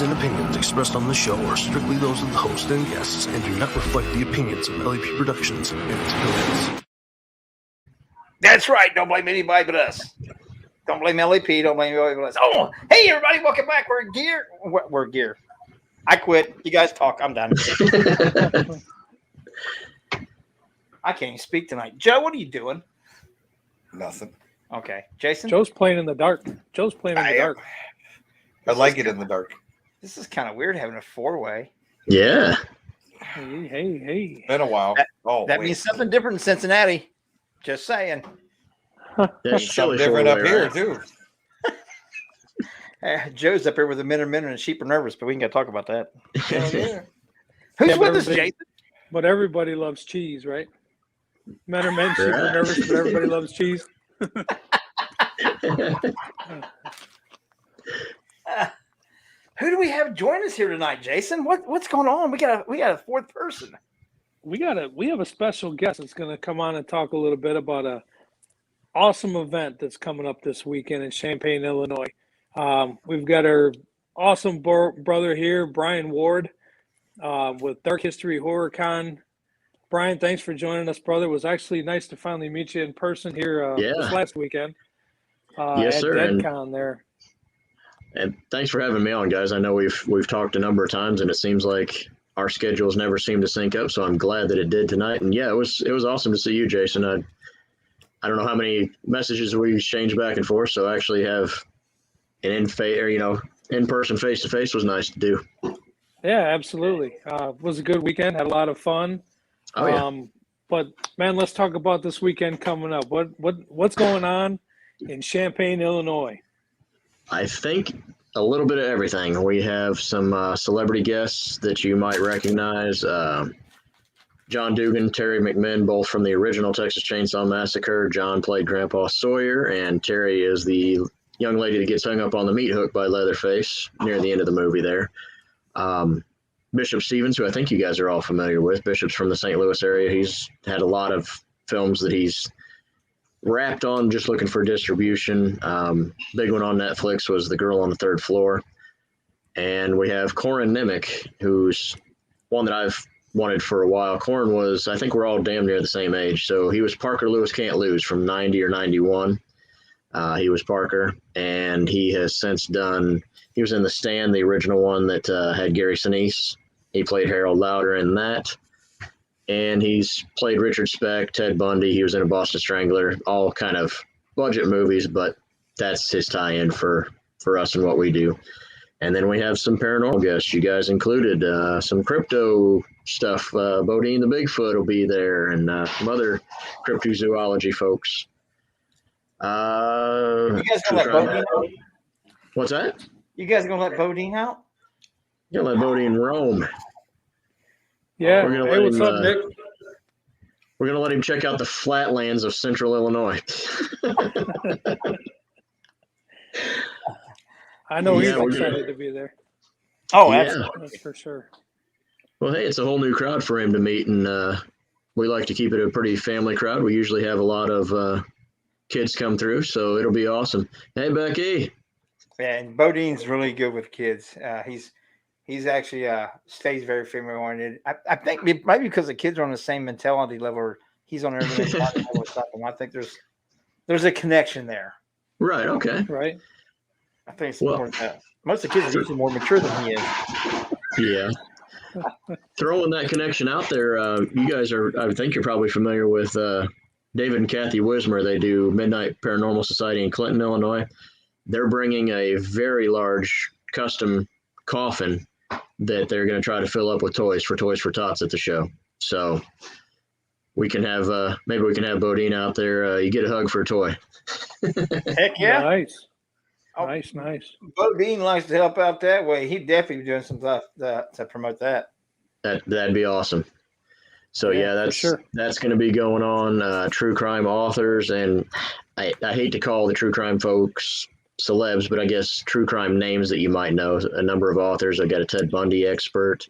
views and opinions expressed on the show are strictly those of the host and guests and do not reflect the opinions of LAP Productions and its affiliates. That's right. Don't blame anybody but us. Don't blame LAP. Don't blame anybody but us. Oh, hey, everybody. Welcome back. We're gear. We're gear. I quit. You guys talk. I'm done. I can't even speak tonight. Joe, what are you doing? Nothing. Okay. Jason? Joe's playing in the dark. Joe's playing in the dark. I like it in the dark. This is kind of weird having a four-way. Yeah. Hey. Been a while. That means something different in Cincinnati. Just saying. That's Something different up here, too. Joe's up here with the men and sheep are nervous, but we ain't got to talk about that. Yeah. Who's with us, Jason? But everybody loves cheese, right? Men are men, sheep are nervous, but everybody loves cheese. Who do we have join us here tonight, Jason? What's going on? We got a fourth person. We have a special guest that's going to come on and talk a little bit about a awesome event that's coming up this weekend in Champaign, Illinois. We've got our awesome brother here, Brian Ward, with Dark History Horror Con. Brian, thanks for joining us, brother. It was actually nice to finally meet you in person here this last weekend. Yes, at sir. DeadCon there. And thanks for having me on, guys. I know we've talked a number of times, and it seems like our schedules never seem to sync up. So I'm glad that it did tonight. And yeah, it was awesome to see you, Jason. I don't know how many messages we exchanged back and forth. So I actually have an in-person face-to-face was nice to do. Yeah, absolutely. It was a good weekend. Had a lot of fun. Oh, yeah. But man, let's talk about this weekend coming up. What's going on in Champaign, Illinois? I think a little bit of everything. We have some celebrity guests that you might recognize. John Dugan, Terry McMinn, both from the original Texas Chainsaw Massacre. John played Grandpa Sawyer, and Terry is the young lady that gets hung up on the meat hook by Leatherface near the end of the movie there. Bishop Stevens, who I think you guys are all familiar with. Bishop's from the St. Louis area. He's had a lot of films that he's wrapped on, just looking for distribution. Big one on Netflix was The Girl on the Third Floor. And we have Corin Nimick, who's one that I've wanted for a while. Corin was, I think we're all damn near the same age. So he was Parker Lewis Can't Lose from 90 or 91. He was Parker, and he has since done, he was in The Stand, the original one that had Gary Sinise. He played Harold Lauder in that. And he's played Richard Speck, Ted Bundy. He was in A Boston Strangler, all kind of budget movies, but that's his tie-in for us and what we do. And then we have some paranormal guests. You guys included some crypto stuff. Bodine the Bigfoot will be there, and some other cryptozoology folks. You guys gonna let Bodine out? What's that? You guys gonna let Bodine out? You're gonna let Bodine roam. Yeah. We're gonna Hey, what's up, Nick? We're gonna let him check out the flatlands of Central Illinois. I know he's Yeah, we're excited to be there. Oh, Yeah. absolutely. That's for sure. Well, hey, it's a whole new crowd for him to meet, and we like to keep it a pretty family crowd. We usually have a lot of kids come through, so it'll be awesome. Hey, Becky. Yeah, and Bodine's really good with kids. He's actually stays very family oriented. I think maybe because the kids are on the same mentality level. He's on everything level or something. I think there's a connection there. Right. Okay. Right. I think it's more most of the kids are usually more mature than he is. Yeah. Throwing that connection out there, you guys are, I think you're probably familiar with David and Kathy Wismer. They do Midnight Paranormal Society in Clinton, Illinois. They're bringing a very large custom coffin that they're going to try to fill up with Toys for Tots at the show. So we can have, maybe we can have Bodine out there. You get a hug for a toy. Heck yeah. Nice. Oh. Nice. Bodine likes to help out that way. He'd definitely be doing some stuff to promote that. That'd be awesome. So Yeah, that's going to be going on. True crime authors, and I hate to call the true crime folks celebs, but I guess true crime names that you might know. A number of authors. I got a Ted Bundy expert.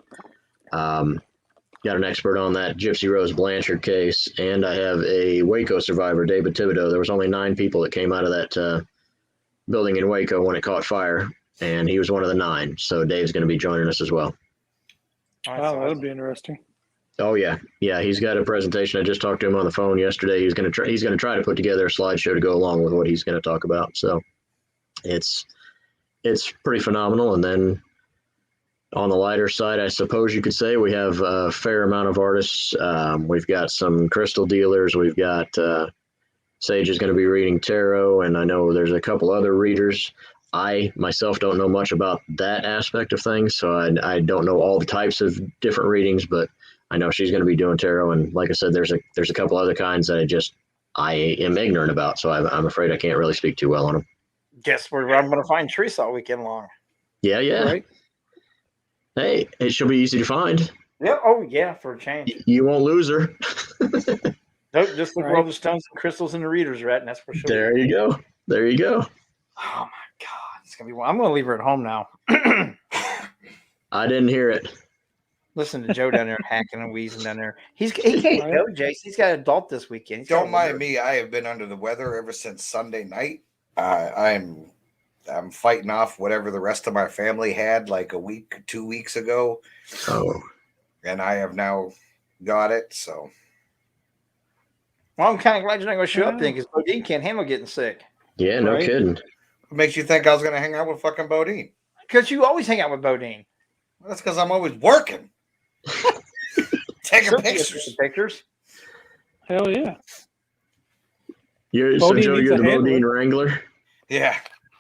Got an expert on that Gypsy Rose Blanchard case, and I have a Waco survivor, David Thibodeau. There was only 9 people that came out of that building in Waco when it caught fire. and he was one of the 9. So Dave's going to be joining us as well. Wow, that'll be interesting. Oh yeah, he's got a presentation. I just talked to him on the phone yesterday. He's going to try to put together a slideshow to go along with what he's going to talk about. So it's pretty phenomenal. And then on the lighter side, I suppose you could say, we have a fair amount of artists. We've got some crystal dealers. We've got Sage is going to be reading tarot, and I know there's a couple other readers. I myself don't know much about that aspect of things, so I don't know all the types of different readings, but I know she's going to be doing tarot. And like I said, there's a couple other kinds that I am ignorant about, so I'm afraid I can't really speak too well on them. Guess where I'm going to find Teresa all weekend long. Yeah. Right? Hey, she'll be easy to find. Yeah. Oh, yeah, for a change. You won't lose her. Nope, just look where Right. all the stones and crystals and the readers are at, and that's for sure. There you go. Oh, my God. It's going to be. I'm going to leave her at home now. I didn't hear it. Listen to Joe down there hacking and wheezing down there. He can't go, Jason. He's got an adult this weekend. Don't mind me. I have been under the weather ever since Sunday night. I'm fighting off whatever the rest of my family had like a week, 2 weeks ago. Oh, And I have now got it. So Well, I'm kind of glad you're not going to show up then, because Bodine can't handle getting sick. yeah, no Right. kidding. what makes you think I was going to hang out with fucking Bodine? Because you always hang out with Bodine. That's because I'm always working. Taking She'll take pictures. pictures. Hell yeah. So Bodine Joe, needs you're a the handler. Bodine Wrangler. Yeah.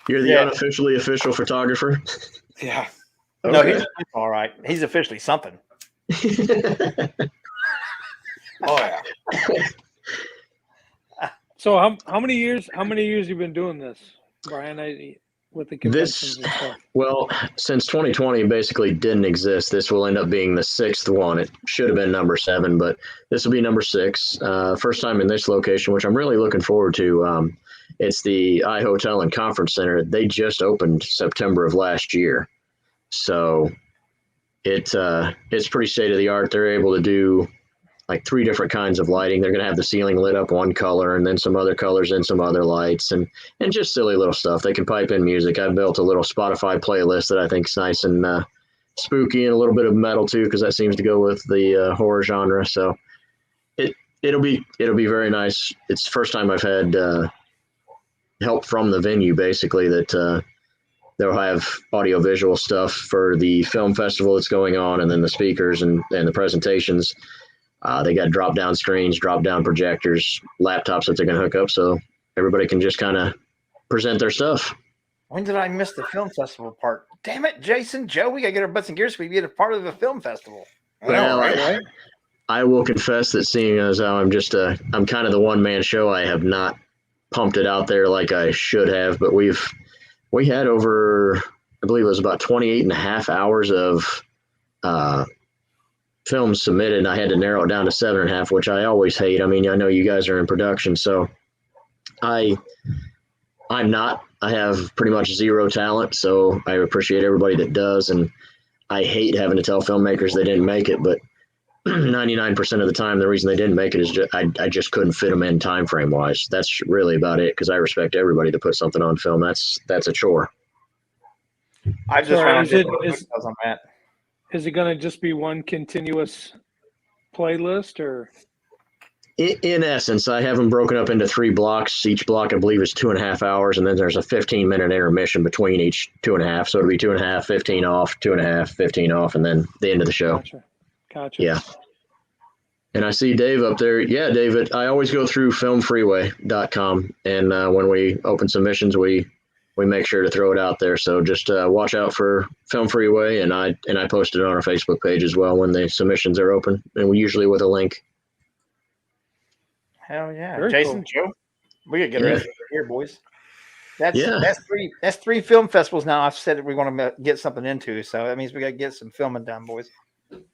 You're the Yeah. unofficially official photographer. Yeah. No, Okay. he's all right. He's officially something. Oh, yeah. So how many years you been doing this, Brian? With the conventions and stuff. Well, since 2020 basically didn't exist, this will end up being the 6th one. It should have been number 7, but this will be number 6. First time in this location, which I'm really looking forward to. It's the iHotel and Conference Center. They just opened September of last year, so it's pretty state of the art. They're able to do like 3 different kinds of lighting. They're going to have the ceiling lit up one color, and then some other colors and some other lights, and just silly little stuff. They can pipe in music. I built a little Spotify playlist that I think is nice and spooky, and a little bit of metal too, because that seems to go with the horror genre. So it'll be very nice. It's the first time I've had help from the venue, basically, that they'll have audio-visual stuff for the film festival that's going on, and then the speakers and the presentations. They got drop-down screens, drop-down projectors, laptops that they're going to hook up, so everybody can just kind of present their stuff. When did I miss the film festival part? Damn it, Jason, Joe, we got to get our butts and gears so we can get a part of the film festival. I know, Well, right? I will confess that, seeing as how I'm kind of the one-man show, I have not pumped it out there like I should have, but we had over, I believe it was about 28 and a half hours of films submitted, and I had to narrow it down to 7.5, which I always hate. I mean, I know you guys are in production, so I'm not. I have pretty much zero talent, so I appreciate everybody that does, and I hate having to tell filmmakers they didn't make it, but 99% of the time, the reason they didn't make it is I just couldn't fit them in time frame wise. That's really about it, because I respect everybody that puts something on film. That's a chore. I just Sorry, found is on that. Is it going to just be one continuous playlist, or? In essence, I have them broken up into 3 blocks. Each block, I believe, is 2.5 hours, and then there's a 15-minute intermission between each 2.5. So it'll be 2.5, 15 off, 2.5, 15 off, and then the end of the show. Gotcha. Yeah. And I see Dave up there. Yeah, David, I always go through filmfreeway.com, and when we open submissions, we make sure to throw it out there. So just watch out for Film Freeway, and I post it on our Facebook page as well when the submissions are open, and we usually with a link. Hell yeah. Very Jason, cool. Joe, we got to get Yeah. ready here, boys. That's Yeah. that's three film festivals now. I've said that we want to get something into, so that means we got to get some filming done, boys.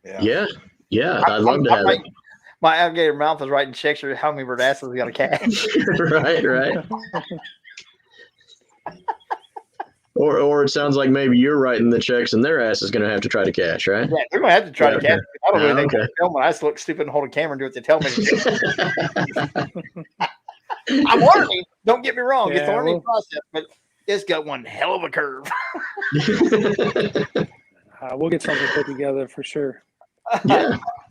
Yeah. I'd love to have it. My alligator mouth is writing checks for how many bird asses we got to catch. Right. Or it sounds like maybe you're writing the checks and their ass is going to have to try to cash, right? Yeah, they're gonna have to try to Okay. catch. I don't know. They Okay. can film when I just look stupid and hold a camera and do what they tell me to do. I'm learning. Don't get me wrong. It's a Yeah, learning well- process, but It's got one hell of a curve. We'll get something put together for sure.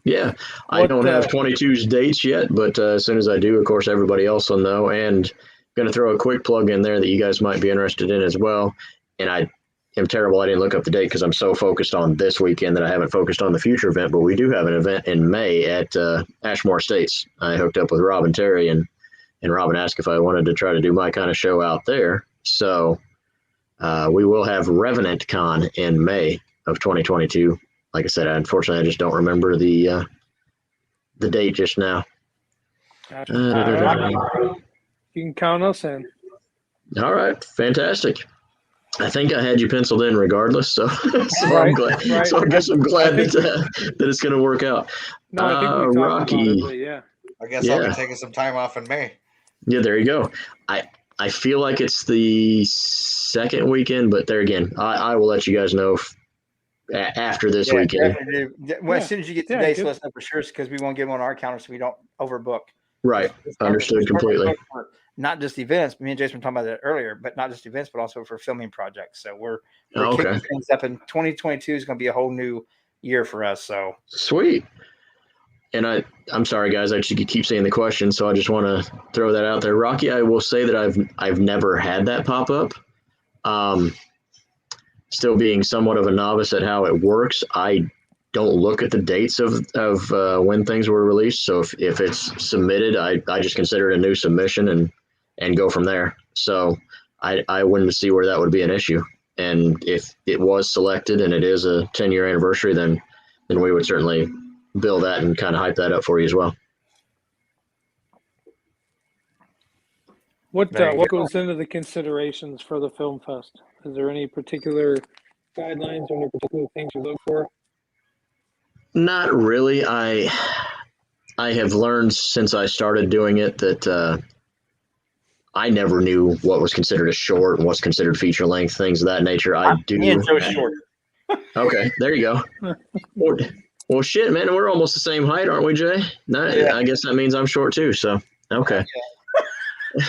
Yeah. I don't have 22's dates yet, but as soon as I do, of course, everybody else will know. And going to throw a quick plug in there that you guys might be interested in as well. And I am terrible. I didn't look up the date because I'm so focused on this weekend that I haven't focused on the future event. But we do have an event in May at Ashmore Estates. I hooked up with Rob and Terry, and Robin asked if I wanted to try to do my kind of show out there. So we will have Revenant Con in May of 2022. Like I said, unfortunately, I just don't remember the date just now. You can count us in. All right, fantastic. I think I had you penciled in regardless, so Right, I'm glad. right. So I guess I'm glad that it's going to work out. No, I think we talked Rocky. about it, but yeah. I guess I'll be taking some time off in May. Yeah, there you go. I feel like it's the second weekend, but there again, I will let you guys know after this weekend. Well, as soon as you get the dates, let us know for sure, because we won't get them on our calendar so we don't overbook. Right. Understood completely. Not just events. Me and Jason were talking about that earlier, but not just events, but also for filming projects. So we're kicking things up, and 2022 is going to be a whole new year for us. So sweet. And I'm sorry, guys. I just keep saying the question, so I just want to throw that out there. Rocky, I will say that I've never had that pop up. Still being somewhat of a novice at how it works, I don't look at the dates of when things were released. So if it's submitted, I just consider it a new submission and go from there. So I wouldn't see where that would be an issue. And if it was selected and it is a 10-year anniversary, then we would certainly bill that and kind of hype that up for you as well. What goes into the considerations for the film fest? Is there any particular guidelines or any particular things you look for? Not really. I have learned since I started doing it that I never knew what was considered a short and what's considered feature length, things of that nature. I do. Me and Joe short. Okay, there you go. Well, shit, man, we're almost the same height, aren't we, Jay? No, yeah. I guess that means I'm short too. So okay.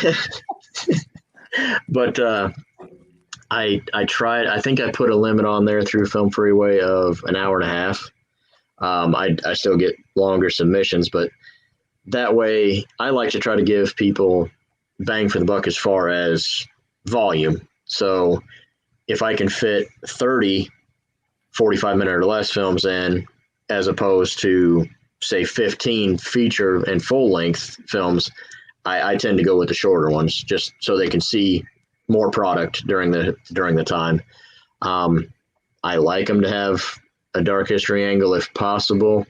Yeah. But I tried. I think I put a limit on there through Film Freeway of an hour and a half. I still get longer submissions, but that way I like to try to give people bang for the buck as far as volume. So if I can fit 30 45-minute or less films in, as opposed to say 15 feature and full length films, I tend to go with the shorter ones just so they can see more product during the time. I like them to have a dark history angle if possible.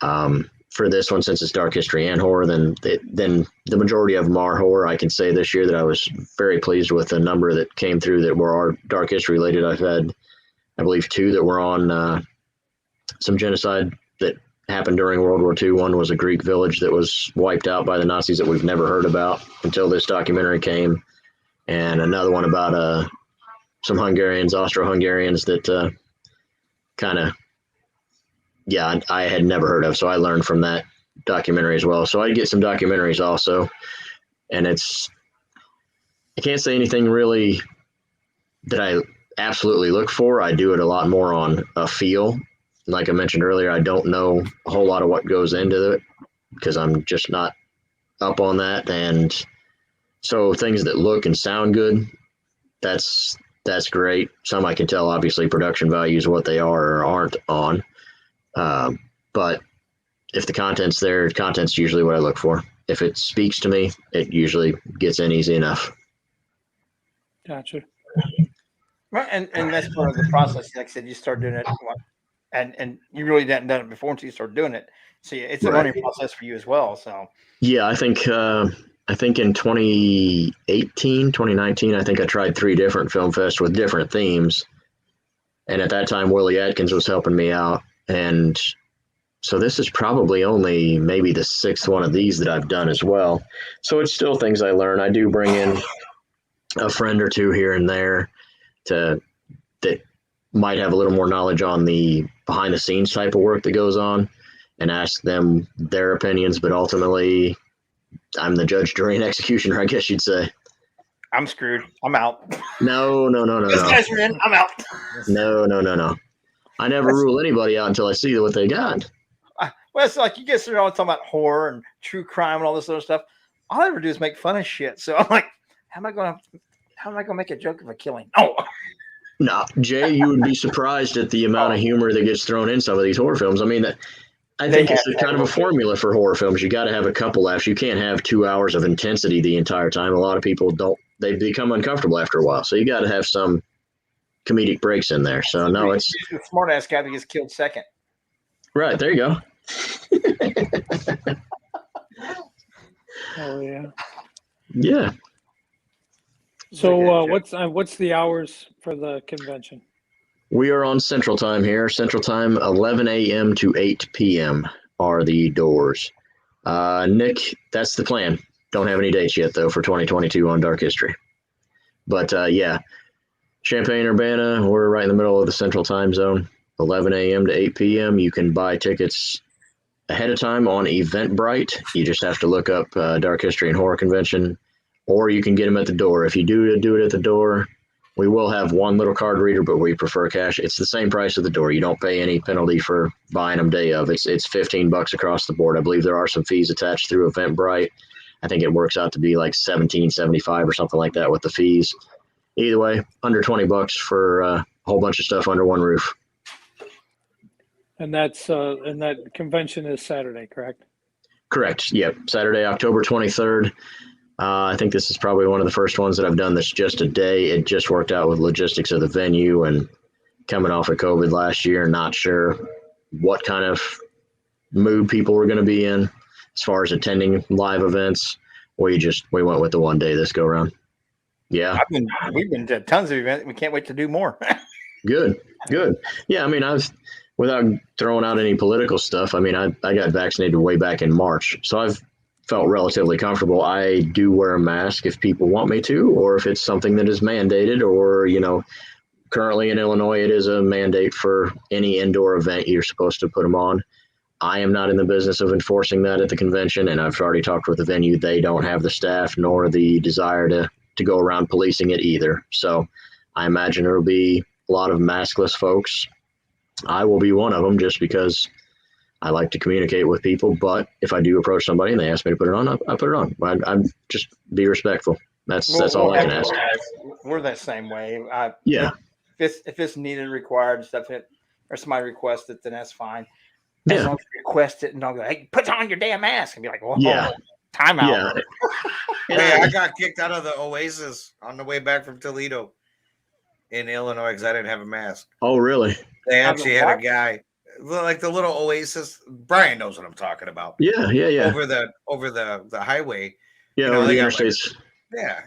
For this one, since it's dark history and horror, then the majority of them are horror. I can say this year that I was very pleased with the number that came through that were our dark history related. I've had, I believe, 2 that were on some genocide that happened during World War II. One was a Greek village that was wiped out by the Nazis that we've never heard about until this documentary came, and another one about some Austro-Hungarians that kind of, I had never heard of. So I learned from that documentary as well. So I get some documentaries also, and I can't say anything really that I absolutely look for. I do it a lot more on a feel. Like I mentioned earlier, I don't know a whole lot of what goes into it because I'm just not up on that. And so things that look and sound good, that's great. Some I can tell, obviously, production values, what they are or aren't on. But if the content's there, content's usually what I look for. If it speaks to me, it usually gets in easy enough. Gotcha. Right, and that's part of the process. Like I said, you start doing it, and you really hadn't done it before until you start doing it. So it's a learning process for you as well. So yeah, I think in 2018, 2019, I think I tried 3 different film fests with different themes, and at that time Willie Atkins was helping me out, and so this is probably only maybe the 6th one of these that I've done as well. So it's still things I learn. I do bring in a friend or 2 here and there that might have a little more knowledge on the behind the scenes type of work that goes on and ask them their opinions. But ultimately, I'm the judge, jury, and executioner, I guess you'd say. I'm screwed. I'm out. No. Those guys are in. I'm out. No. I never rule anybody out until I see what they got. Well, it's like you guys are all talking about horror and true crime and all this other stuff. All I ever do is make fun of shit. So I'm like, how am I gonna make a joke of a killing? Oh, No, Jay, you would be surprised at the amount of humor that gets thrown in some of these horror films. I mean, I think it's kind of a formula for horror films. You got to have a couple laughs. You can't have 2 hours of intensity the entire time. A lot of people don't. They become uncomfortable after a while. So you got to have some comedic breaks in there. So no, it's the smart ass guy that gets killed second. right. There you go. Oh yeah. Yeah. So what's the hours for the convention? We are on Central Time here. Central Time, 11 a.m. to 8 p.m. are the doors. Nick, that's the plan. Don't have any dates yet, though, for 2022 on Dark History. But, yeah, Champaign-Urbana, we're right in the middle of the Central Time Zone, 11 a.m. to 8 p.m. You can buy tickets ahead of time on Eventbrite. You just have to look up Dark History and Horror Convention, or you can get them at the door. If you do it at the door, we will have one little card reader, but we prefer cash. It's the same price at the door. You don't pay any penalty for buying them day of. It's $15 across the board. I believe there are some fees attached through Eventbrite. I think it works out to be like $17.75 or something like that with the fees. Either way, under $20 for a whole bunch of stuff under one roof. And that convention is Saturday, correct? Correct. Yep. Saturday, October 23rd. I think this is probably one of the first ones that I've done that's just a day. It just worked out with logistics of the venue and coming off of COVID last year, not sure what kind of mood people were going to be in as far as attending live events. We went with the one day this go around. Yeah. We've been to tons of events. We can't wait to do more. Good. Yeah. I mean, without throwing out any political stuff, I mean, I got vaccinated way back in March. So I've felt relatively comfortable. I do wear a mask if people want me to, or if it's something that is mandated, or, currently in Illinois, it is a mandate for any indoor event. You're supposed to put them on. I am not in the business of enforcing that at the convention, and I've already talked with the venue. They don't have the staff nor the desire to go around policing it either. So I imagine there will be a lot of maskless folks. I will be one of them just because I like to communicate with people. But if I do approach somebody and they ask me to put it on, I put it on. I'm just be respectful. That's all I can ask. We're that same way. Yeah. If it's needed, required, stuff, or somebody requests it, then that's fine. Yeah. As long as you request it, and I'll go, hey, put on your damn mask, and be like, whoa, Yeah. time out. Yeah. Hey, I got kicked out of the Oasis on the way back from Toledo in Illinois because I didn't have a mask. Oh, really? They actually had a guy, like the little Oasis. Brian knows what I'm talking about. Yeah. Over the highway. Yeah, you know, over the they got, interstates.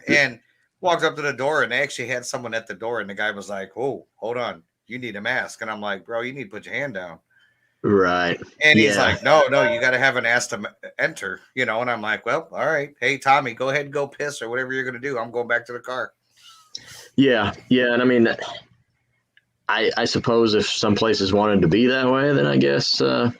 and walked up to the door, and they actually had someone at the door, and the guy was like, "Oh, hold on, you need a mask." And I'm like, "Bro, you need to put your hand down." Right. And he's like, no, you got to have an ass to enter, And I'm like, well, all right. Hey, Tommy, go ahead and go piss or whatever you're going to do. I'm going back to the car. Yeah. And I mean, I suppose if some places wanted to be that way, then I guess it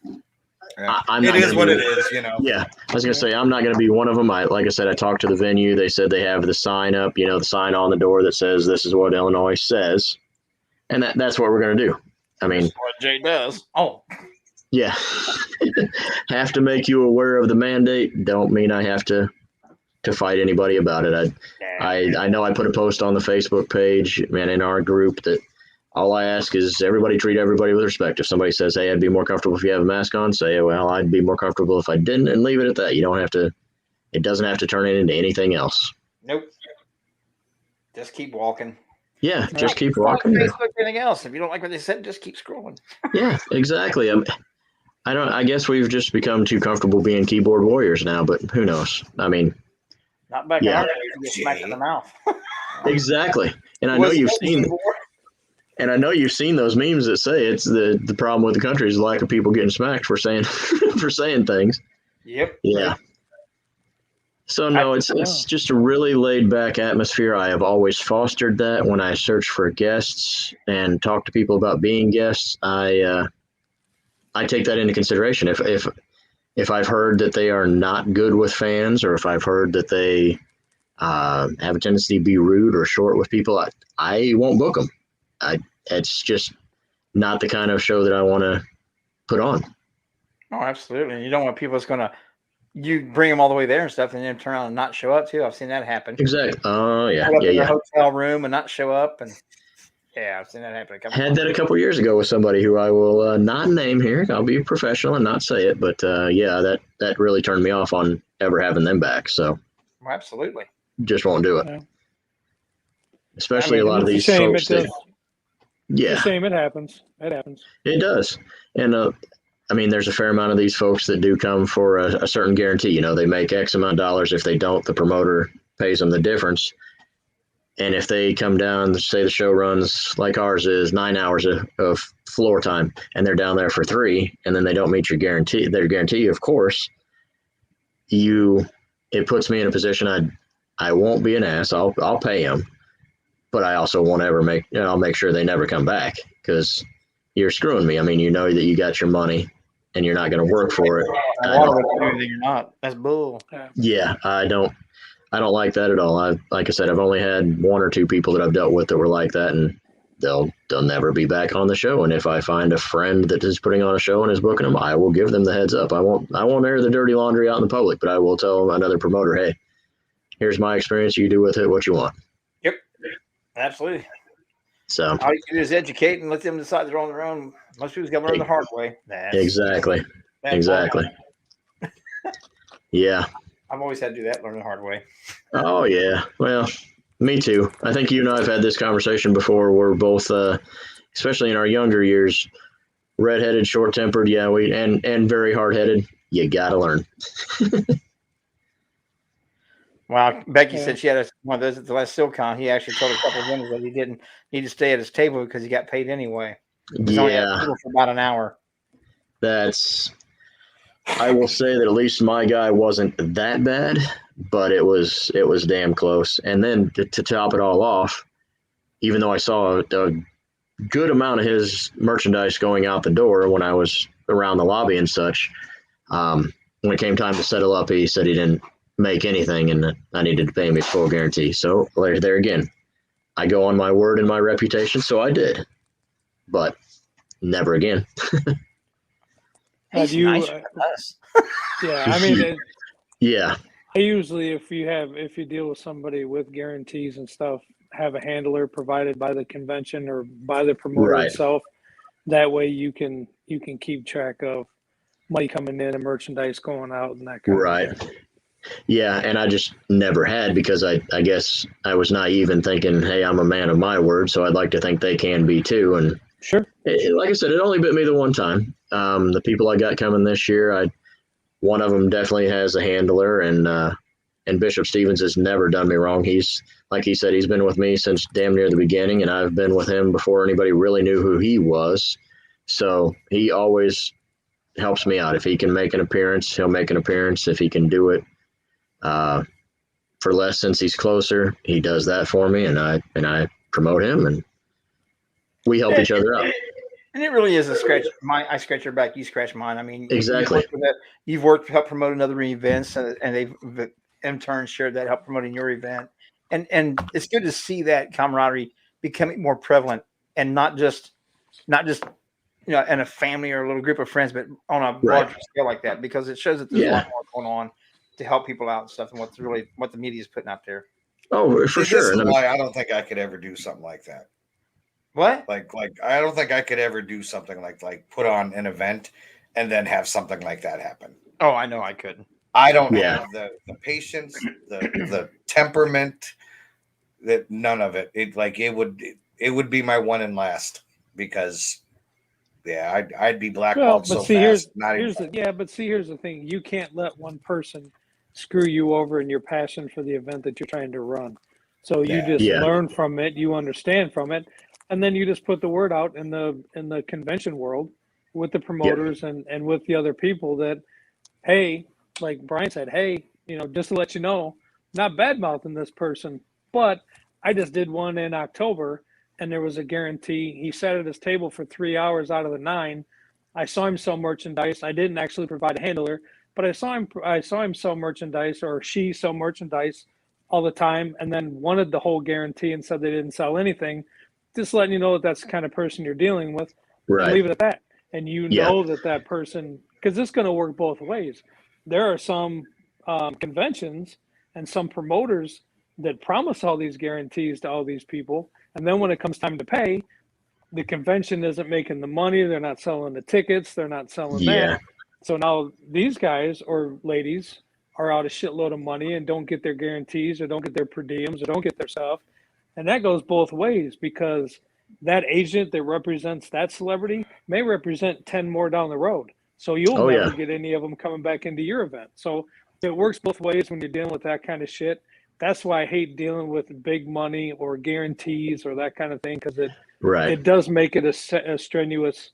is what it is, Yeah. I was going to say, I'm not going to be one of them. Like I said, I talked to the venue. They said they have the sign up, the sign on the door that says this is what Illinois says. And that's what we're going to do. I mean, that's what Jay does. Oh, yeah. Have to make you aware of the mandate. Don't mean I have to fight anybody about it. I know I put a post on the Facebook page and in our group that all I ask is everybody treat everybody with respect. If somebody says, hey, I'd be more comfortable if you have a mask on, say, well, I'd be more comfortable if I didn't, and leave it at that. You don't have to, it doesn't have to turn it into anything else. Nope. Just keep walking. Yeah, just keep walking. Facebook, anything else. If you don't like what they said, just keep scrolling. Yeah, exactly. I guess we've just become too comfortable being keyboard warriors now, but who knows? I mean, not back in our days, you get smacked in the mouth. Exactly. And I know you've seen those memes that say it's the problem with the country is the lack of people getting smacked for saying things. Yep. Yeah. So no, it's just a really laid back atmosphere. I have always fostered that when I search for guests and talk to people about being guests. I take that into consideration. If I've heard that they are not good with fans, or if I've heard that they have a tendency to be rude or short with people, I won't book them. It's just not the kind of show that I want to put on. Oh, absolutely. You don't want people that's going to, you bring them all the way there and stuff, and then turn around and not show up too. I've seen that happen. Exactly. Oh, yeah. Pull up Yeah, in a yeah. hotel room and not show up. And yeah, I've seen that happen a couple Had times. that a couple years ago with somebody who I will not name here. I'll be professional and not say it, but yeah, that really turned me off on ever having them back. So Well, absolutely. just won't do it. Yeah. Especially I mean, a lot of it's a these shame folks it that, does. yeah, It's a shame it happens. It happens. it does. And I mean, there's a fair amount of these folks that do come for a certain guarantee. You know, they make X amount of dollars. If they don't, the promoter pays them the difference. And if they come down, say the show runs like ours is 9 hours of floor time, and they're down there for 3, and then they don't meet their guarantee, of course, it puts me in a position I won't be an ass. I'll pay them, but I also won't ever I'll make sure they never come back because you're screwing me. I mean, you know that you got your money and you're not going to work for it. A lot of it that you're not. That's bull. Yeah, I don't like that at all. Like I said, I've only had 1 or 2 people that I've dealt with that were like that, and they'll never be back on the show. And if I find a friend that is putting on a show and is booking them, I will give them the heads up. I won't air the dirty laundry out in the public, but I will tell another promoter, hey, here's my experience. You do with it what you want. Yep. Absolutely. So all you can do is educate and let them decide they're on their own. Most people's got to learn the hard way. Exactly. Yeah. I've always had to do that, learn the hard way. Oh, yeah. Well, me too. I think you and I have had this conversation before. We're both, especially in our younger years, redheaded, short-tempered. Yeah, and very hard-headed. You got to learn. Well, Becky said she had one of those at the last SilCon. He actually told a couple of women that he didn't need to stay at his table because he got paid anyway. He only had people for about an hour. I will say that at least my guy wasn't that bad, but it was damn close. And then to top it all off, even though I saw a good amount of his merchandise going out the door when I was around the lobby and such, when it came time to settle up, he said he didn't make anything and that I needed to pay him his full guarantee. So there again, I go on my word and my reputation, so I did, but never again. He's nice with us. Yeah, I mean, yeah. I usually, if you deal with somebody with guarantees and stuff, have a handler provided by the convention or by the promoter itself. That way you can keep track of money coming in and merchandise going out and that kind of thing. Yeah, and I just never had because I guess I was naive and thinking, hey, I'm a man of my word, so I'd like to think they can be too. And sure, like I said, it only bit me the one time. The people I got coming this year, one of them definitely has a handler, and Bishop Stevens has never done me wrong. He's, like he said, he's been with me since damn near the beginning, and I've been with him before anybody really knew who he was. So he always helps me out. If he can make an appearance, he'll make an appearance. If he can do it for less since he's closer, he does that for me, and I promote him, and we help each other out. And it really is a scratch. I scratch your back, you scratch mine. I mean, exactly. You've worked to help promote another events, and they've in turn shared that, help promoting your event, and it's good to see that camaraderie becoming more prevalent, and not just in a family or a little group of friends, but on a larger scale like that, because it shows that there's a lot more going on to help people out and stuff, and what the media is putting out there. Oh, for sure. This is why I don't think I could ever do something like that. What? Like I don't think I could ever do something like put on an event and then have something like that happen. Oh, I know I couldn't. I don't have the patience, the temperament, that none of it. It would be my one and last, because I'd be blackballed so fast. Here's the thing. You can't let one person screw you over in your passion for the event that you're trying to run. So you just learn from it, you understand from it, and then you just put the word out in the convention world with the promoters and with the other people that, hey, like Brian said, hey, just to let you know, not bad mouthing this person, but I just did one in October and there was a guarantee. He sat at his table for 3 hours out of the 9. I saw him sell merchandise. I didn't actually provide a handler, but I saw him sell merchandise, or she sell merchandise all the time and then wanted the whole guarantee and said they didn't sell anything, just letting you know that that's the kind of person you're dealing with, and Right. leave it at that. And you Yeah. know that person, because it's going to work both ways. There are some conventions and some promoters that promise all these guarantees to all these people, and then when it comes time to pay, the convention isn't making the money. They're not selling the tickets. They're not selling Yeah. that. So now these guys or ladies are out a shitload of money and don't get their guarantees or don't get their per diems or don't get their stuff. And that goes both ways, because that agent that represents that celebrity may represent 10 more down the road. So you'll Oh, never yeah. get any of them coming back into your event. So it works both ways when you're dealing with that kind of shit. That's why I hate dealing with big money or guarantees or that kind of thing, because Right. it does make it a strenuous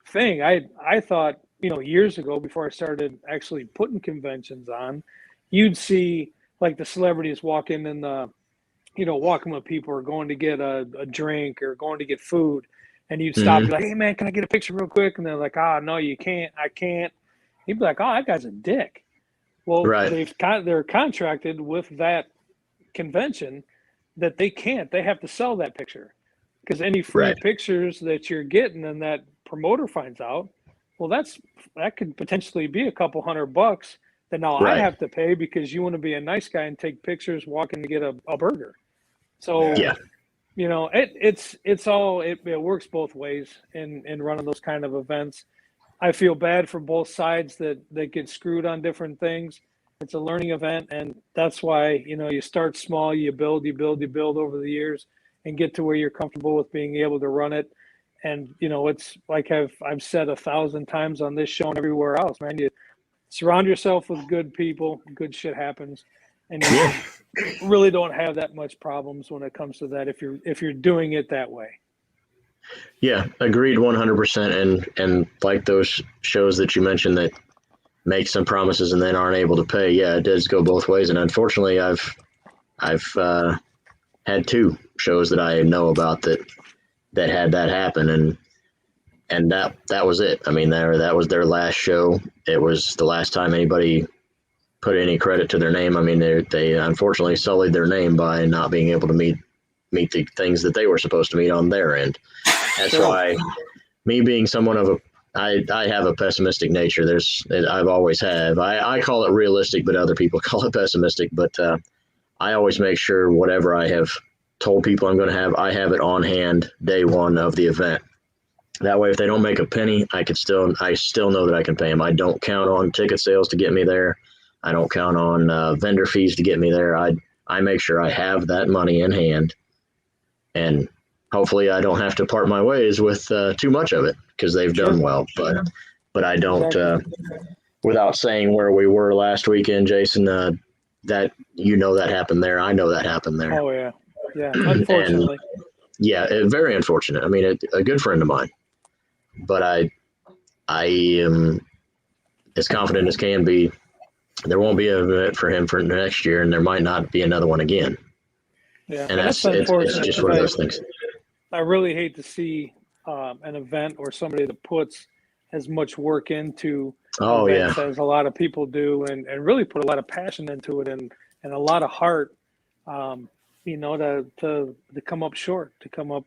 thing. I thought, years ago, before I started actually putting conventions on, you'd see like the celebrities walking in the, walking with people or going to get a drink or going to get food, and you'd stop and be like, hey man, can I get a picture real quick? And they're like, no, you can't. I can't. You'd be like, oh, that guy's a dick. Well, Right. they're contracted with that convention that they can't. They have to sell that picture, because any free Right. pictures that you're getting and that promoter finds out, well, that could potentially be a couple $100 that now I Right. have to pay because you want to be a nice guy and take pictures walking to get a burger. So, Yeah. it works both ways in running those kind of events. I feel bad for both sides that get screwed on different things. It's a learning event, and that's why, you start small, you build over the years and get to where you're comfortable with being able to run it. And, it's like I've said 1,000 times on this show and everywhere else, man, you surround yourself with good people, good shit happens. And you really don't have that much problems when it comes to that if you're doing it that way. Yeah, agreed 100%. And like those shows that you mentioned that make some promises and then aren't able to pay. Yeah, it does go both ways. And unfortunately, I've had 2 shows that I know about that had that happen, and that was it. I mean, that was their last show. It was the last time anybody put any credit to their name. I mean, they unfortunately sullied their name by not being able to meet the things that they were supposed to meet on their end. That's why, me being someone of I have a pessimistic nature. I've always have. I call it realistic, but other people call it pessimistic. But I always make sure whatever I have told people I'm going to have, I have it on hand day one of the event. That way, if they don't make a penny, I still know that I can pay them. I don't count on ticket sales to get me there. I don't count on vendor fees to get me there. I make sure I have that money in hand, and hopefully I don't have to part my ways with too much of it, because they've done well. But I don't. Without saying where we were last weekend, Jason, that that happened there. I know that happened there. Oh yeah, unfortunately. And, very unfortunate. I mean, a good friend of mine, but I am as confident as can be. There won't be an event for him for next year, and there might not be another one again. Yeah, and that's it's unfortunate. just one of those things. I really hate to see an event or somebody that puts as much work into events as a lot of people do, and really put a lot of passion into it and a lot of heart, to come up short, to come up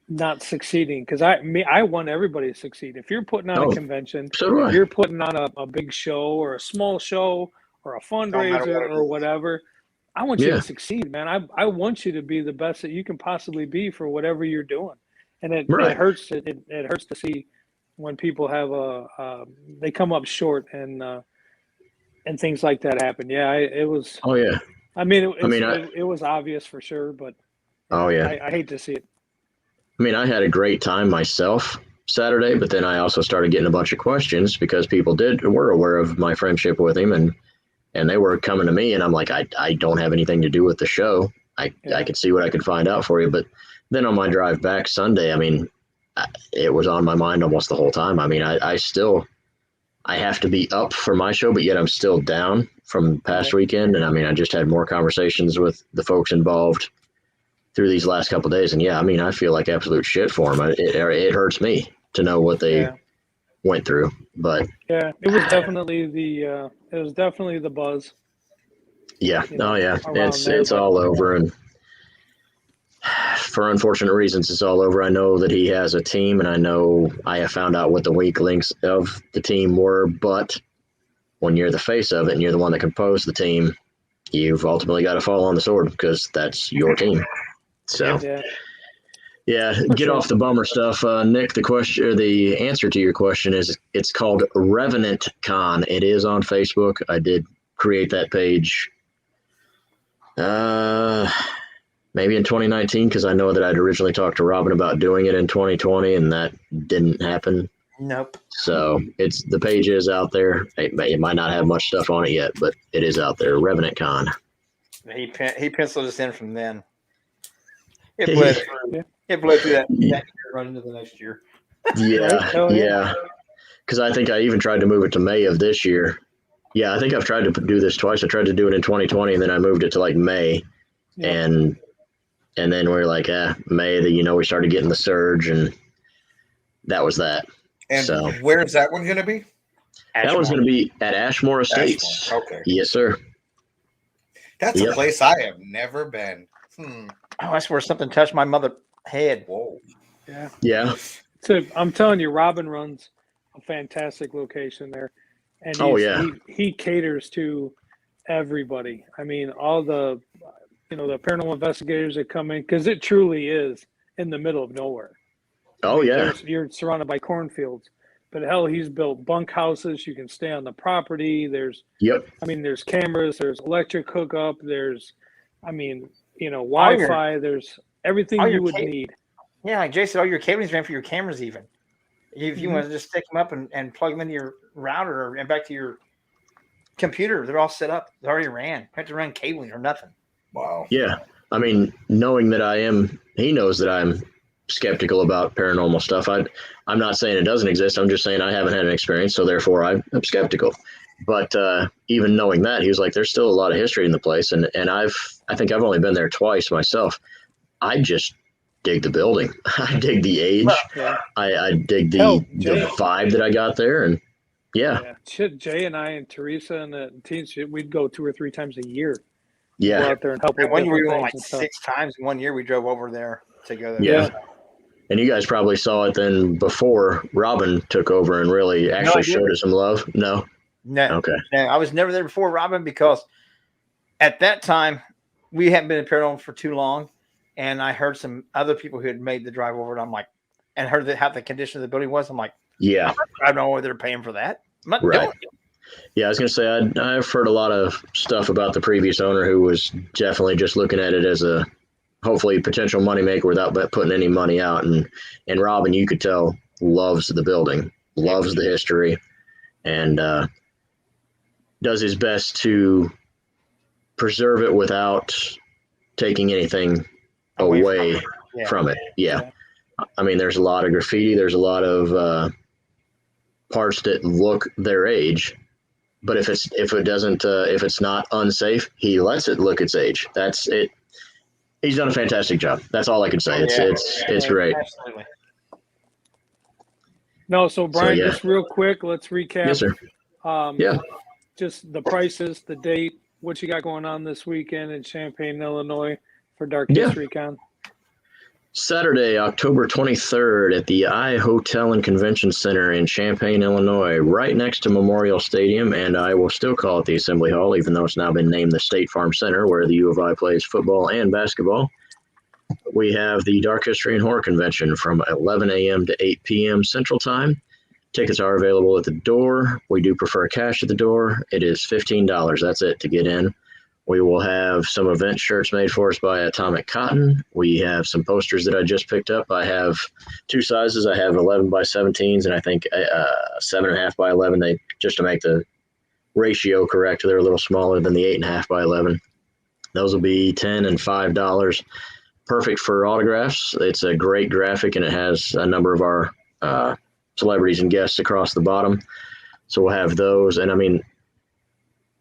not succeeding. Because I want everybody to succeed. If you're putting on a convention, if you're putting on a big show or a small show or a fundraiser or whatever, I want you to succeed, man. I want you to be the best that you can possibly be for whatever you're doing. And it hurts. It hurts to see when people have they come up short and things like that happen. Yeah, it was. Oh yeah. I mean, it was obvious for sure, but I hate to see it. I mean, I had a great time myself Saturday, but then I also started getting a bunch of questions because people were aware of my friendship with him, and they were coming to me, and I'm like, I don't have anything to do with the show. I could see what I could find out for you. But then on my drive back Sunday, I mean, it was on my mind almost the whole time. I mean, I have to be up for my show, but yet I'm still down from past weekend. And I mean, I just had more conversations with the folks involved through these last couple of days. And I mean, I feel like absolute shit for them. It hurts me to know what they went through, but it was definitely the buzz. Yeah. You know, Oh, yeah. around It's there, it's but- all over, and for unfortunate reasons, it's all over. I know that he has a team, and I know I have found out what the weak links of the team were. But when you're the face of it and you're the one that composed the team, you've ultimately got to fall on the sword because that's your team. So. Yeah. Yeah, For get sure. off the bummer stuff. Nick, the answer to your question is it's called Revenant Con. It is on Facebook. I did create that page maybe in 2019 because I know that I'd originally talked to Robin about doing it in 2020 and that didn't happen. Nope. So the page is out there. It might not have much stuff on it yet, but it is out there. Revenant Con. He penciled us in from then. It bled through. Yeah. It bled through that year, run into the next year. Yeah, Right? Hell yeah. yeah. Because I think I even tried to move it to May of this year. Yeah, I think I've tried to do this twice. I tried to do it in 2020, and then I moved it to like May, Yeah. and then we were like, May. We started getting the surge, and that was that. And So where is that one going to be? that one's going to be at Ashmore Estates. Ashmore, okay. Yes, sir. That's a Yep. place I have never been. Oh, I swear something touched my mother head. Whoa. Yeah. Yeah. So I'm telling you, Robin runs a fantastic location there, and he caters to everybody. I mean, all the the paranormal investigators that come in because it truly is in the middle of nowhere. Oh yeah. You're surrounded by cornfields, but hell, he's built bunk houses. You can stay on the property. There's cameras. There's electric hookup. There's, Wi-Fi. There's everything you would need. Yeah, like Jay said, all your cabling's ran for your cameras even. If you want to just stick them up and plug them into your router and back to your computer, they're all set up. They already ran. You have to run cabling or nothing. Wow. Yeah. I mean, knowing that he knows that I'm skeptical about paranormal stuff. I'm not saying it doesn't exist. I'm just saying I haven't had an experience, so therefore I'm skeptical. But even knowing that, he was like, there's still a lot of history in the place. And I think I've only been there twice myself. I just dig the building. I dig the age. Yeah. I dig the vibe that I got there. And yeah. Shit, Jay and I and Teresa and the teams, we'd go 2 or 3 times a year. Yeah. Go out there and help with one year we different went things like and 6 times. One year we drove over there to go there. Yeah. And you guys probably saw it then before Robin took over and really actually showed it some love. No. Okay. No, I was never there before Robin because at that time we hadn't been in paranormal for too long, and I heard some other people who had made the drive over, and I'm like, and heard how the condition of the building was. I'm like, yeah, I don't know whether they're paying for that. I'm not right. doing it. Yeah, I was going to say I've heard a lot of stuff about the previous owner who was definitely just looking at it as a hopefully potential moneymaker without putting any money out. And Robin, you could tell, loves the building, loves the history, and does his best to preserve it without taking anything away from it. Yeah. I mean, there's a lot of graffiti. There's a lot of parts that look their age. But if it's not unsafe, he lets it look its age. That's it. He's done a fantastic job. That's all I can say. It's great. Absolutely. No, so Brian, just real quick, let's recap. Yes, sir. Just the prices, the date, what you got going on this weekend in Champaign, Illinois for Dark History Con. Saturday, October 23rd at the I Hotel and Convention Center in Champaign, Illinois, right next to Memorial Stadium, and I will still call it the Assembly Hall, even though it's now been named the State Farm Center, where the U of I plays football and basketball. We have the Dark History and Horror Convention from 11 a.m. to 8 p.m. Central Time. Tickets are available at the door. We do prefer cash at the door. It is $15. That's it to get in. We will have some event shirts made for us by Atomic Cotton. We have some posters that I just picked up. I have 2 sizes. I have 11 by 17s and I think 7.5 by 11. Just to make the ratio correct, they're a little smaller than the 8.5 by 11. Those will be $10 and $5. Perfect for autographs. It's a great graphic and it has a number of our celebrities and guests across the bottom. So we'll have those. And I mean,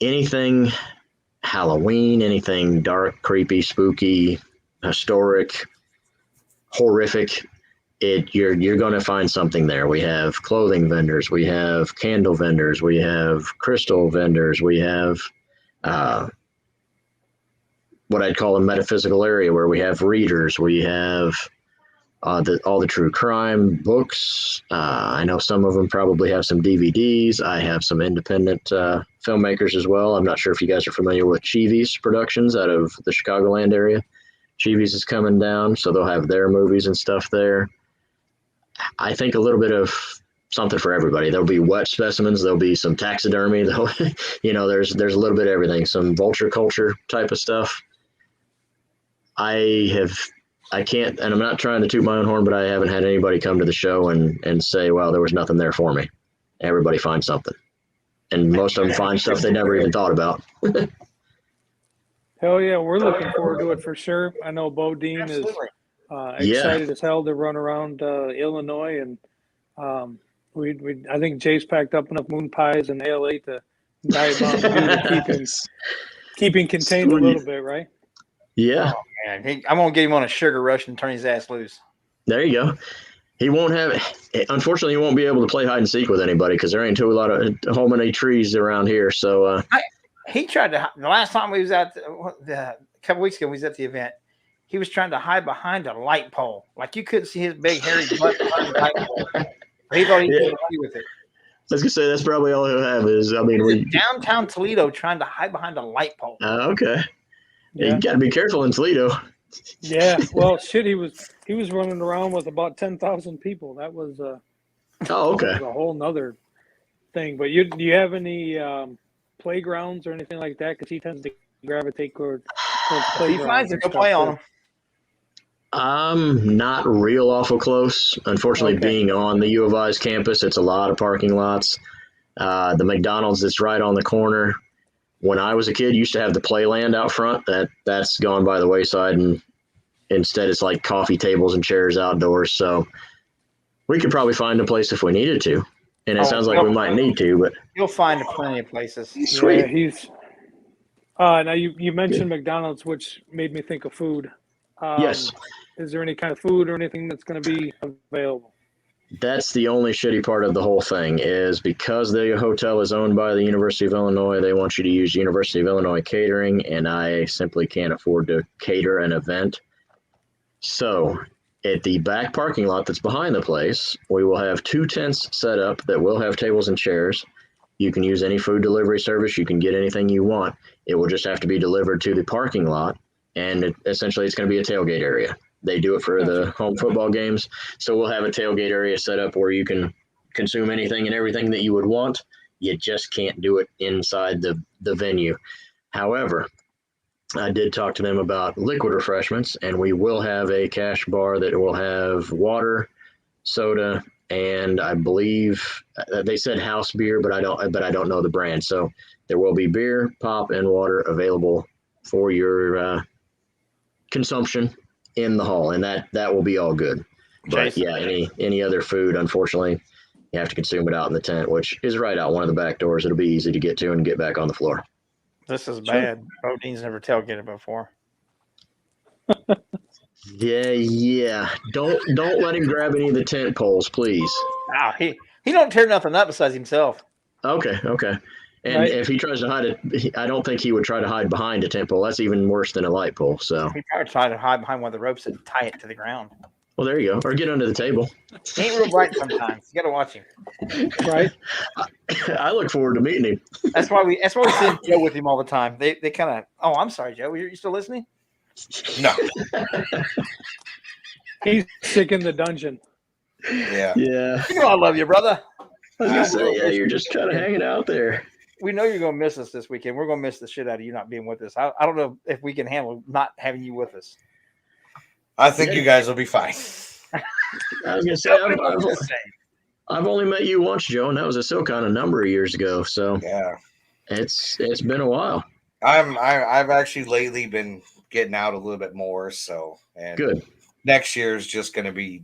anything Halloween, anything dark, creepy, spooky, historic, horrific, you're going to find something there. We have clothing vendors, we have candle vendors, we have crystal vendors, we have what I'd call a metaphysical area where we have readers, we have all the true crime books. I know some of them probably have some DVDs. I have some independent filmmakers as well. I'm not sure if you guys are familiar with Chivi's Productions out of the Chicagoland area. Chivi's is coming down, so they'll have their movies and stuff there. I think a little bit of something for everybody. There'll be wet specimens. There'll be some taxidermy. There's a little bit of everything. Some vulture culture type of stuff. I can't, and I'm not trying to toot my own horn, but I haven't had anybody come to the show and say, well, there was nothing there for me. Everybody finds something. And most of them find stuff they never even thought about. Hell yeah, we're looking forward to it for sure. I know Bo Dean is excited as hell to run around Illinois, and I think Jay's packed up enough moon pies and ALA to diet Mountain Dew to keep him contained a little bit, right? Yeah. Oh, man. I'm going to get him on a sugar rush and turn his ass loose. There you go. He won't have, unfortunately, he won't be able to play hide and seek with anybody because there ain't a whole many trees around here. So he tried to, the last time we was at, a couple weeks ago, we was at the event. He was trying to hide behind a light pole. Like you couldn't see his big hairy butt behind the light pole. He thought he could play with it. I was going to say, that's probably all he'll have is, we downtown Toledo trying to hide behind a light pole. Okay. Yeah. You got to be careful in Toledo. Yeah. Well, shit, he was running around with about 10,000 people. That was okay. That was a whole nother thing. But do you have any playgrounds or anything like that? Because he tends to gravitate towards playgrounds. He finds it. Go play on them. I'm not real awful close. Unfortunately, being on the U of I's campus, it's a lot of parking lots. The McDonald's that's right on the corner. When I was a kid, used to have the playland out front. That's gone by the wayside, and instead it's like coffee tables and chairs outdoors. So we could probably find a place if we needed to. And it sounds like we might need to, but you'll find plenty of places. Sweet. Yeah, he's. Now you mentioned McDonald's, which made me think of food. Yes. Is there any kind of food or anything that's going to be available? That's the only shitty part of the whole thing is because the hotel is owned by the University of Illinois, they want you to use University of Illinois catering, and I simply can't afford to cater an event. So at the back parking lot that's behind the place, we will have 2 tents set up that will have tables and chairs. You can use any food delivery service. You can get anything you want. It will just have to be delivered to the parking lot, and essentially it's going to be a tailgate area. They do it for the home football games. So we'll have a tailgate area set up where you can consume anything and everything that you would want. You just can't do it inside the venue. However, I did talk to them about liquid refreshments, and we will have a cash bar that will have water, soda, and I believe they said house beer, but I don't know the brand. So there will be beer, pop, and water available for your consumption in the hall, and that will be all good. But Jason. yeah, any other food, unfortunately, you have to consume it out in the tent, which is right out one of the back doors. It'll be easy to get to and get back on the floor. This is bad. Bodine's never tailgated before. Yeah. Don't let him grab any of the tent poles, please. He don't tear nothing up besides himself. Okay. And Right. if he tries to hide it, I don't think he would try to hide behind a tent pole. That's even worse than a light pole. So He probably tried to hide behind one of the ropes and tie it to the ground. well, there you go. Or get under the table. He ain't real bright sometimes. You got to watch him. Right? I look forward to meeting him. That's why we see Joe with him all the time. They kind of. Oh, I'm sorry, Joe. You still listening? No. He's sick in the dungeon. Yeah. Yeah. You know I love you, brother. I was gonna say, yeah, you're just kind of hanging out there. We know you're going to miss us this weekend. We're going to miss the shit out of you not being with us. I don't know if we can handle not having you with us. I think you guys will be fine. I was gonna say, I've only met you once, Joe, and that was a SoCon a number of years ago. So Yeah. it's been a while. I've actually lately been getting out a little bit more. So and Good. next year is just going to be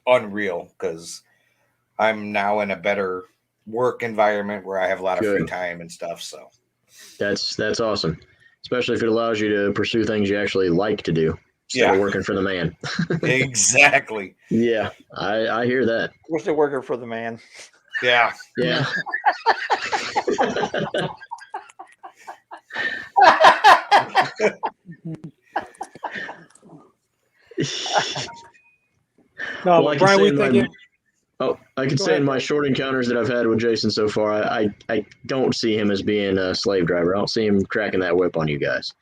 unreal because I'm now in a better work environment where I have a lot of free Good. time and stuff. So That's awesome, especially if it allows you to pursue things you actually like to do instead of working for the man. exactly. Yeah, I hear that. We're still working for the man. Yeah. Yeah. No, Well, I but can Brian, say we in my- think I can Go say ahead, in my Joe. short encounters that I've had with Jason so far, I don't see him as being a slave driver. I don't see him cracking that whip on you guys.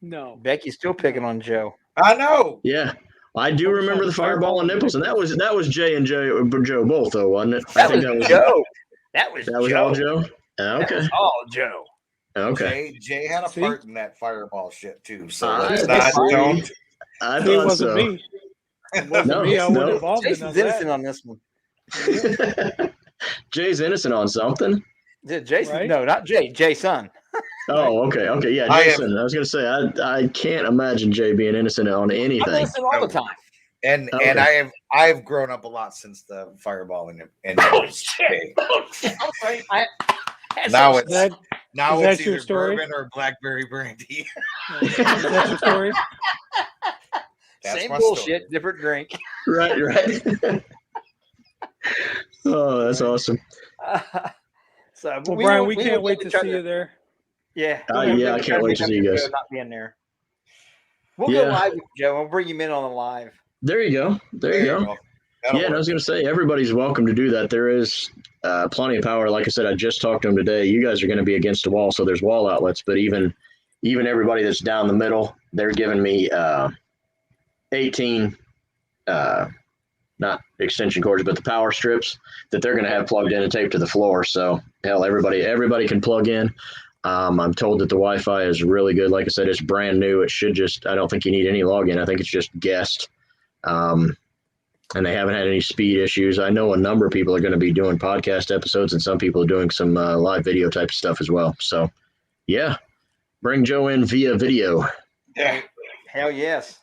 no. Becky's still picking on Joe. I know. Yeah, I do Don't remember say the fireball and nipples, and that was Jay and Joe both, though, wasn't it? That was Joe. That was That was Joe. all Joe. That Okay, was all Joe. okay. Jay had a See? part in that fireball shit too. So I- let's that's not fine. don't. I See, it thought wasn't so. me. It wasn't No, me. I wasn't no. involved in Jason's none of innocent that. on this one. Jay's innocent on something. Jason, Right? no, not Jay. Jason. Oh, okay, yeah, I Jason. I was gonna say I can't imagine Jay being innocent on I'm anything. innocent all the time. And Okay. I've grown up a lot since the fireball and Shit. I'm sorry. I had Now some- it's That, now Is it's that your either story? bourbon or blackberry brandy. is that your story? That's same my bullshit, story. different drink. Right. Oh, that's awesome. So, Well, we Brian, will- we will can't wait get to each see other. you there. Yeah, Yeah, I can't wait to see you guys. Not being there. We'll Yeah. go live with Joe. We'll bring him in on the live. There you go. There you go. That'll Yeah, and I work. was going to say, everybody's welcome to do that. There is plenty of power. Like I said, I just talked to him today. You guys are going to be against the wall, so there's wall outlets. But even everybody that's down the middle, they're giving me 18, not extension cords, but the power strips that they're going to have plugged in and taped to the floor. So hell, everybody can plug in. I'm told that the Wi-Fi is really good. Like I said, it's brand new. It should I don't think you need any login. I think it's just guest. And they haven't had any speed issues. I know a number of people are going to be doing podcast episodes, and some people are doing some live video type stuff as well. So, yeah, bring Joe in via video. Yeah, Hell yes.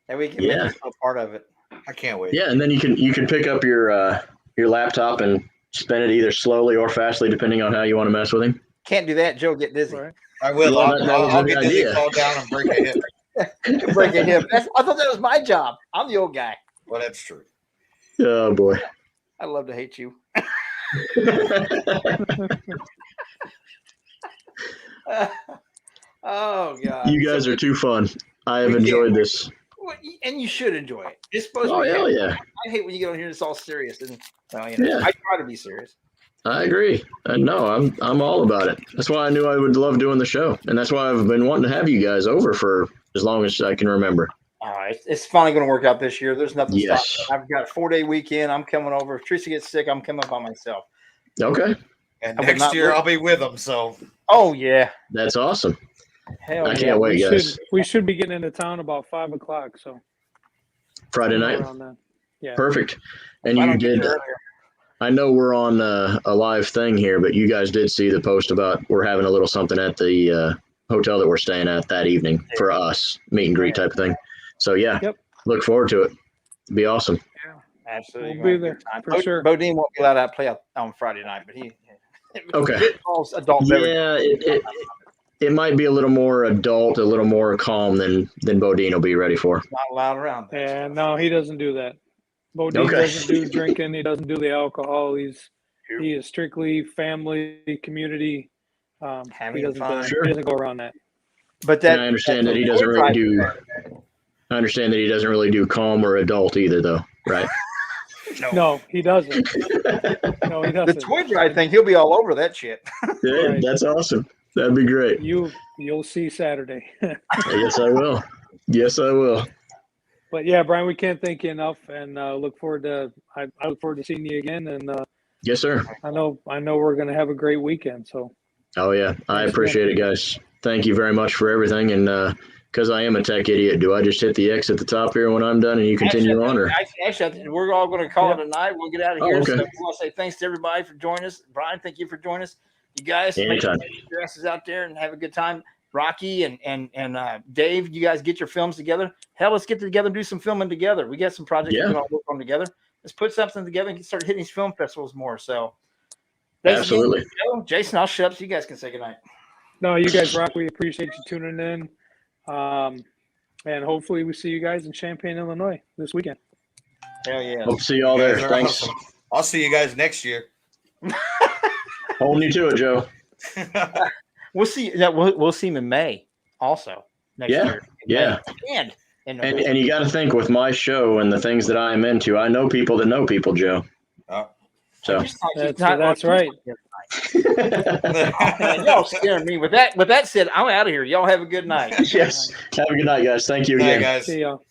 And we can Yeah. make you a part of it. I can't wait. Yeah, and then you can pick up your laptop and spin it either slowly or fastly, depending on how you want to mess with him. Can't do that. Joe get dizzy. Right. I will. Yeah, that was I'll the get dizzy, idea. fall down, and break a hip. Break a hip. I thought that was my job. I'm the old guy. Well, that's true. Oh boy. I love to hate you. Oh God. You guys are too fun. I have We enjoyed this. And you should enjoy it. It's supposed Oh to be. hell yeah. I hate when you get on here and it's all serious. And well, Yeah. I try to be serious. I agree. No, I'm all about it. That's why I knew I would love doing the show, and that's why I've been wanting to have you guys over for as long as I can remember. It's finally going to work out this year. There's nothing Yes. stopping. I've got a 4-day weekend. I'm coming over. If Teresa gets sick, I'm coming by myself. Okay, And I would next not year look- I'll be with them. So Oh yeah. that's awesome. Hell I yeah. can't wait, guys. We should be getting into town about 5:00. So Friday night, around then. Yeah. perfect. And If I you don't get did. there earlier. I know we're on a live thing here, but you guys did see the post about we're having a little something at the hotel that we're staying at that evening for us, meet and greet type of thing. So yeah, Yep. look forward to it. It'll be awesome. Absolutely. We'll gonna be have a there, good time. for sure. Bodine won't be allowed to play on Friday night, but he Okay. It involves adult beverages. Yeah, it might be a little more adult, a little more calm than Bodine will be ready for. Not allowed around. that And stuff. no, he doesn't do that. Bodine Okay. doesn't do drinking. He doesn't do the alcohol. He is strictly family, community. Having He doesn't fun. Sure. he doesn't go around that. But And I understand that he doesn't really do. I understand that he doesn't really do calm or adult either, though. Right? No, he doesn't. No, he The doesn't. toy drive thing, he'll be all over that shit. Yeah, Right. that's awesome. That'd be great. You'll see Saturday. Yes, I will. Yes, I will. But yeah, Brian, we can't thank you enough, and I look forward to seeing you again. And Yes, sir. I know we're gonna have a great weekend. So Oh yeah, I Thanks appreciate it, guys. Thank you very much for everything. And because I am a tech idiot, do I just hit the X at the top here when I'm done and you continue on, or? Actually, we're all going to call it a night. We'll get out of Oh, here. okay. So we want to say thanks to everybody for joining us. Brian, thank you for joining us. You guys, make Anytime. your asses out there and have a good time. Rocky and Dave, you guys get your films together. Hell, let's get together and do some filming together. We got some projects Yeah. we can all work on together. Let's put something together and start hitting these film festivals more. So, thanks again, Absolutely. Joe. Jason, I'll shut up so you guys can say goodnight. no, you guys rock. We appreciate you tuning in. And hopefully we see you guys in Champaign, Illinois this weekend. Hell yeah. Hope to see you all there. You guys are Thanks. awesome. I'll see you guys next year. Holding you to it, Joe. We'll see. Yeah, we'll see him in May. also next Yeah, year. yeah. And you got to think with my show and the things that I am into, I know people that know people, Joe. Oh. So That's right. Man, y'all scaring me. With that said, I'm out of here. Y'all have a good night. yes. Have a good night, guys. Thank you Bye, again. guys. See y'all.